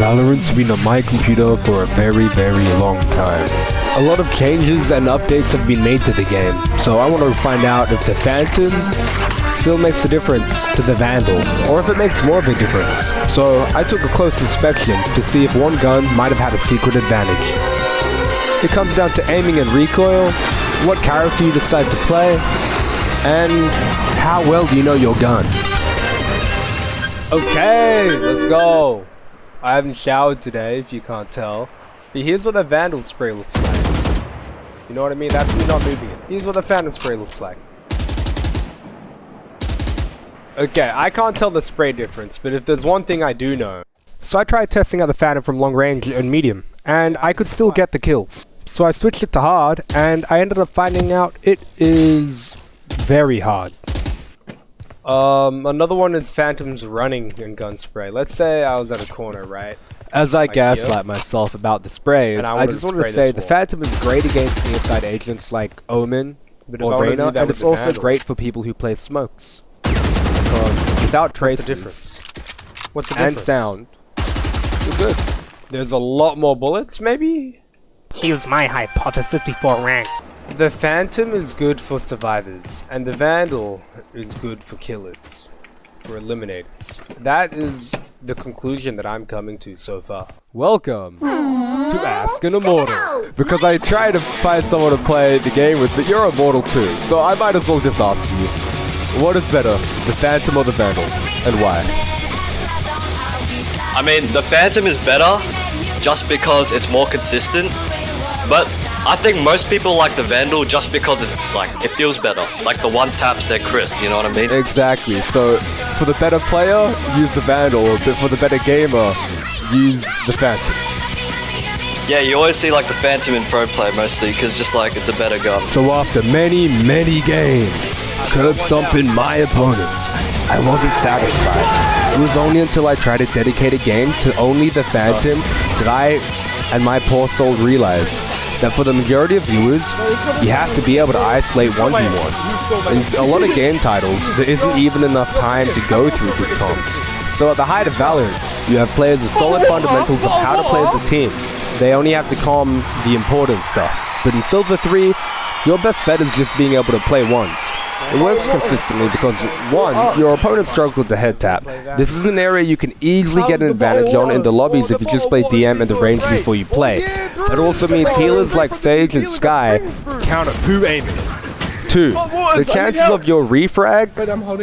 Valorant's been on my computer for a very, very long time. A lot of changes and updates have been made to the game, so I want to find out if the Phantom still makes a difference to the Vandal, or if it makes more of a difference. So I took a close inspection to see if one gun might have had a secret advantage. It comes down to aiming and recoil, what character you decide to play, and how well do you know your gun. Okay, let's go. I haven't showered today, if you can't tell. But here's what the Vandal spray looks like. You know what I mean? That's me not moving it. Here's what the Phantom spray looks like. Okay, I can't tell the spray difference, but if there's one thing I do know. So I tried testing out the Phantom from long range and medium, and I could still get the kills. So I switched it to hard, and I ended up finding out it is very hard. Another one is Phantom's running and gun spray. Let's say I was at a corner, right? As I gaslight myself about the sprays, I just wanted to say the Phantom is great against the inside agents like Omen or Reyna, and it's also great for people who play smokes. Because without traces and sound, you're good. There's a lot more bullets, maybe? Here's my hypothesis before rank. The Phantom is good for survivors, and the Vandal is good for killers, for eliminators. That is the conclusion that I'm coming to so far. Welcome to Ask an Immortal. Because I try to find someone to play the game with, but you're immortal too, so I might as well just ask you. What is better, the Phantom or the Vandal, and why? I mean, the Phantom is better just because it's more consistent, but I think most people like the Vandal just because it's like, it feels better. Like the one taps, they're crisp, you know what I mean? Exactly, so for the better player, use the Vandal, but for the better gamer, use the Phantom. Yeah, you always see like the Phantom in pro play mostly, because just like, it's a better gun. So after many, many games, curb stomping my opponents, I wasn't satisfied. It was only until I tried to dedicate a game to only the Phantom that I and my poor soul realized that for the majority of viewers, you have to be able to isolate 1v1s. In a lot of game titles, there isn't even enough time to go through good comps. So at the height of Valorant, you have players with solid fundamentals of how to play as a team. They only have to calm the important stuff. But in Silver 3, your best bet is just being able to play once. It works consistently because, one, your opponent struggled to head tap. This is an area you can easily get an advantage on in the lobbies if you just play DM in the range before you play. That also means healers like Sage and Sky counter poo aimers. 2, the chances of your refrag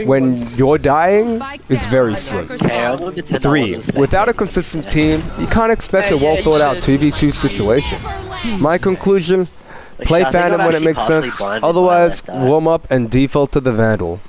when you're dying is very slim. 3, without a consistent team, you can't expect a well thought out 2v2 situation. My conclusion, play Phantom when it makes sense, otherwise warm up and default to the Vandal.